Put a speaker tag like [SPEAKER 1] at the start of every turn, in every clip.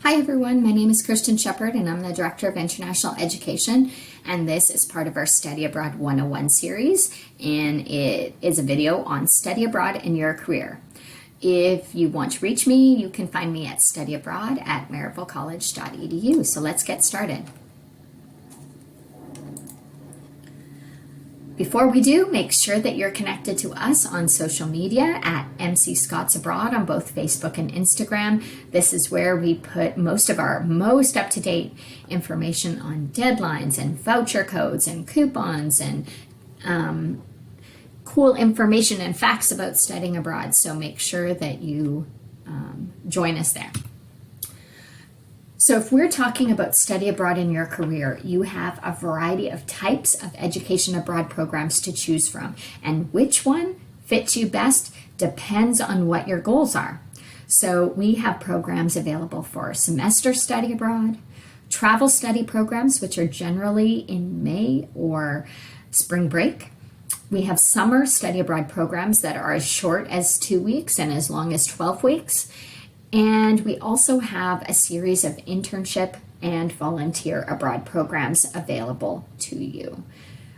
[SPEAKER 1] Hi everyone, my name is Kristen Shepard and I'm the Director of International Education, and this is part of our Study Abroad 101 series, and it is a video on study abroad in your career. If you want to reach me, you can find me at studyabroad@maryvillecollege.edu. So let's get started. Before we do, make sure that you're connected to us on social media at MC Scots Abroad on both Facebook and Instagram. This is where we put most of our most up-to-date information on deadlines and voucher codes and coupons and cool information and facts about studying abroad. So make sure that you join us there. So if we're talking about study abroad in your career, you have a variety of types of education abroad programs to choose from. And which one fits you best depends on what your goals are. So we have programs available for semester study abroad, travel study programs, which are generally in May or spring break. We have summer study abroad programs that are as short as 2 weeks and as long as 12 weeks. And we also have a series of internship and volunteer abroad programs available to you.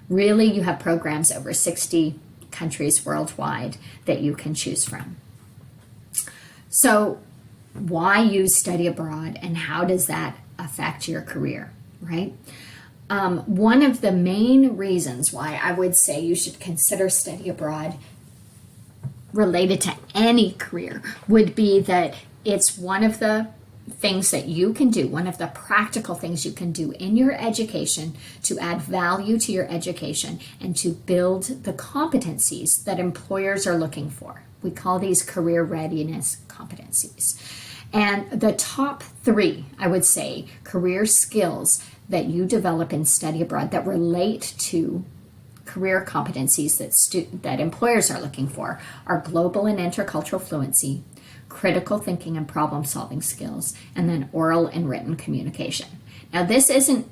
[SPEAKER 1] Really, you have programs over 60 countries worldwide that you can choose from. So why use study abroad and how does that affect your career, right? One of the main reasons why I would say you should consider study abroad related to any career would be that it's one of the things that you can do, one of the practical things you can do in your education to add value to your education and to build the competencies that employers are looking for. We call these career readiness competencies. And the top 3, I would say, career skills that you develop in study abroad that relate to career competencies that employers are looking for are global and intercultural fluency, critical thinking and problem solving skills, and then oral and written communication. Now this isn't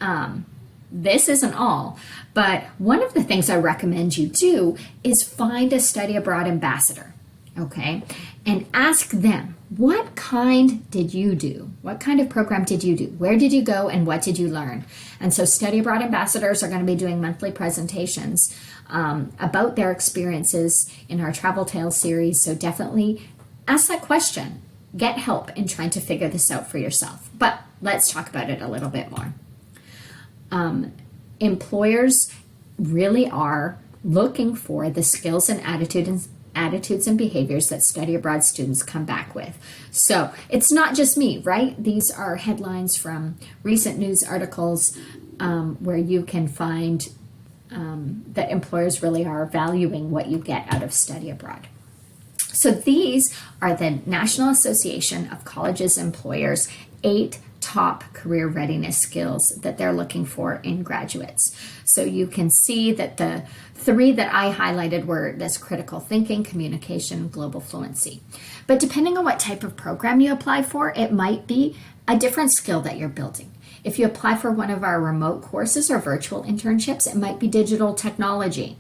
[SPEAKER 1] all, but one of the things I recommend you do is find a study abroad ambassador, okay? And ask them, what kind did you do? What kind of program did you do? Where did you go and what did you learn? And so study abroad ambassadors are going to be doing monthly presentations about their experiences in our Travel Tales series. So definitely ask that question. Get help in trying to figure this out for yourself. But let's talk about it a little bit more. Employers really are looking for the skills and attitudes and behaviors that study abroad students come back with. So it's not just me, right? These are headlines from recent news articles where you can find that employers really are valuing what you get out of study abroad. So these are the National Association of Colleges Employers 8 top career readiness skills that they're looking for in graduates. So you can see that the 3 that I highlighted were this critical thinking, communication, global fluency. But depending on what type of program you apply for, it might be a different skill that you're building. If you apply for one of our remote courses or virtual internships, it might be digital technology.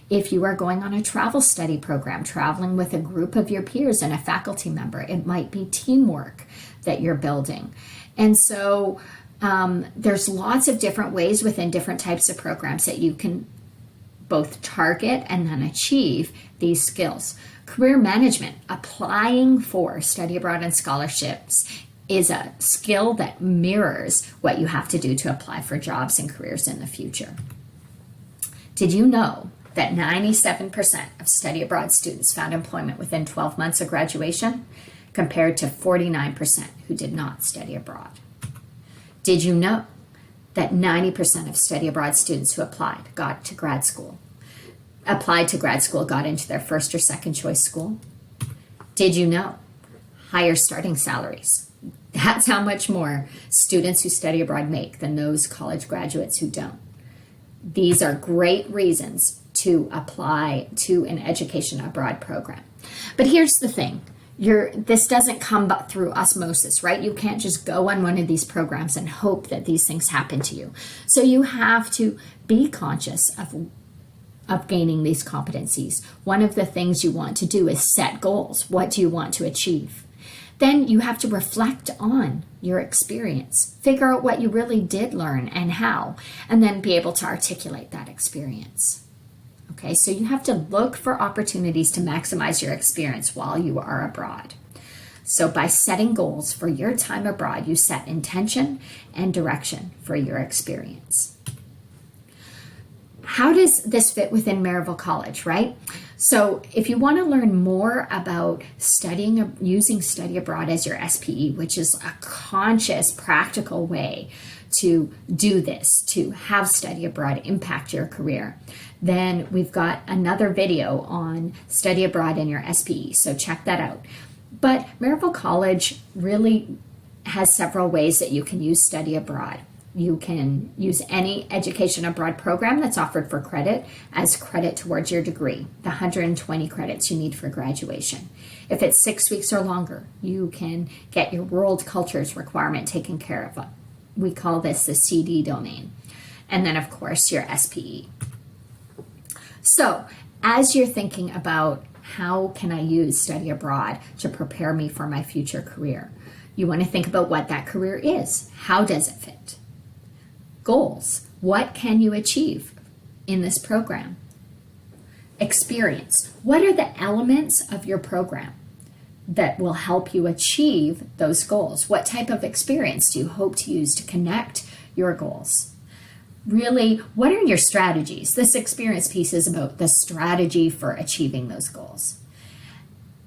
[SPEAKER 1] If you are going on a travel study program, traveling with a group of your peers and a faculty member, it might be teamwork that you're building. And so there's lots of different ways within different types of programs that you can both target and then achieve these skills. Career management, applying for study abroad and scholarships, is a skill that mirrors what you have to do to apply for jobs and careers in the future. Did you know that 97% of study abroad students found employment within 12 months of graduation, compared to 49% who did not study abroad? Did you know that 90% of study abroad students who applied to grad school, got into their first or second choice school? Did you know higher starting salaries? That's how much more students who study abroad make than those college graduates who don't. These are great reasons to apply to an education abroad program. But here's the thing. This doesn't come through osmosis, right? You can't just go on one of these programs and hope that these things happen to you. So you have to be conscious of gaining these competencies. One of the things you want to do is set goals. What do you want to achieve? Then you have to reflect on your experience, figure out what you really did learn and how, and then be able to articulate that experience. Okay, so you have to look for opportunities to maximize your experience while you are abroad. So by setting goals for your time abroad, you set intention and direction for your experience. How does this fit within Maryville College, right? So if you want to learn more about using study abroad as your SPE, which is a conscious, practical way to do this, to have study abroad impact your career, then we've got another video on study abroad in your SPE, so check that out. But Maryville College really has several ways that you can use study abroad. You can use any education abroad program that's offered for credit as credit towards your degree, the 120 credits you need for graduation. If it's 6 weeks or longer, you can get your world cultures requirement taken care of. We call this the CD domain. And then, of course, your SPE. So, as you're thinking about how can I use study abroad to prepare me for my future career, you want to think about what that career is. How does it fit? Goals. What can you achieve in this program? Experience. What are the elements of your program that will help you achieve those goals? What type of experience do you hope to use to connect your goals? Really, what are your strategies? This experience piece is about the strategy for achieving those goals.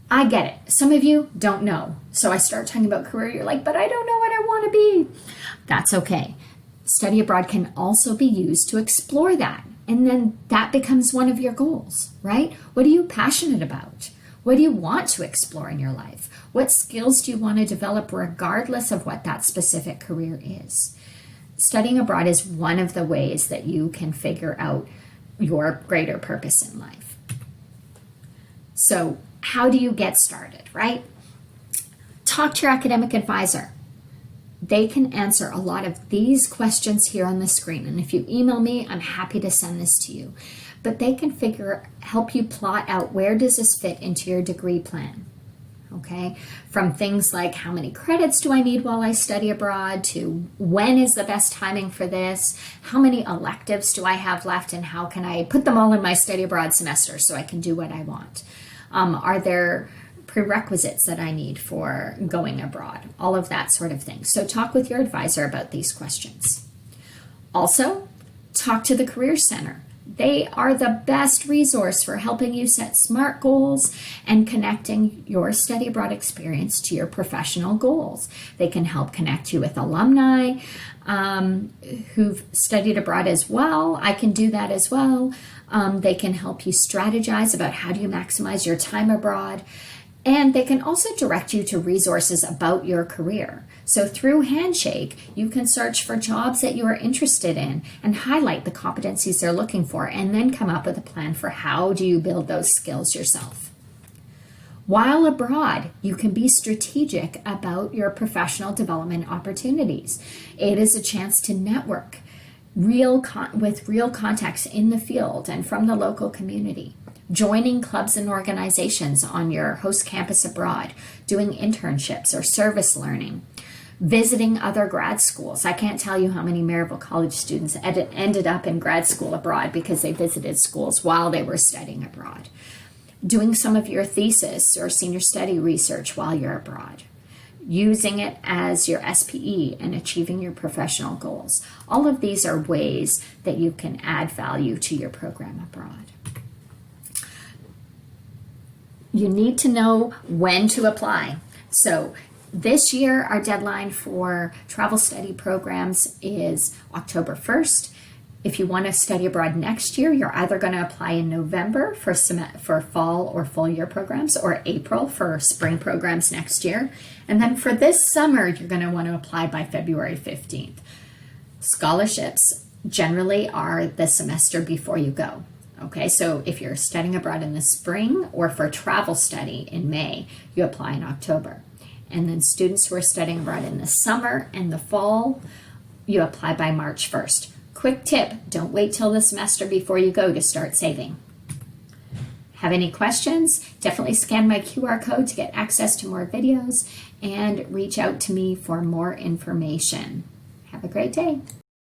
[SPEAKER 1] I get it. Some of you don't know. So I start talking about career, you're like, but I don't know what I want to be. That's okay. Study abroad can also be used to explore that. And then that becomes one of your goals, right? What are you passionate about? What do you want to explore in your life? What skills do you want to develop regardless of what that specific career is? Studying abroad is one of the ways that you can figure out your greater purpose in life. So how do you get started, right? Talk to your academic advisor. They can answer a lot of these questions here on the screen. And if you email me, I'm happy to send this to you. But they can help you plot out where does this fit into your degree plan. Okay, from things like how many credits do I need while I study abroad to when is the best timing for this, how many electives do I have left, and how can I put them all in my study abroad semester so I can do what I want. Are there prerequisites that I need for going abroad? All of that sort of thing. So talk with your advisor about these questions. Also, talk to the Career Center. They are the best resource for helping you set SMART goals and connecting your study abroad experience to your professional goals. They can help connect you with alumni who've studied abroad as well. I can do that as well. They can help you strategize about how do you maximize your time abroad. And they can also direct you to resources about your career. So through Handshake, you can search for jobs that you are interested in and highlight the competencies they're looking for, and then come up with a plan for how do you build those skills yourself. While abroad, you can be strategic about your professional development opportunities. It is a chance to network with real contacts in the field and from the local community. Joining clubs and organizations on your host campus abroad, doing internships or service learning, visiting other grad schools. I can't tell you how many Maryville College students ended up in grad school abroad because they visited schools while they were studying abroad. Doing some of your thesis or senior study research while you're abroad. Using it as your SPE and achieving your professional goals. All of these are ways that you can add value to your program abroad. You need to know when to apply. So this year, our deadline for travel study programs is October 1st. If you want to study abroad next year, you're either going to apply in November for fall or full year programs, or April for spring programs next year. And then for this summer, you're going to want to apply by February 15th. Scholarships generally are the semester before you go. Okay, so if you're studying abroad in the spring or for travel study in May, you apply in October. And then students who are studying abroad in the summer and the fall, you apply by March 1st. Quick tip, don't wait till the semester before you go to start saving. Have any questions? Definitely scan my QR code to get access to more videos and reach out to me for more information. Have a great day.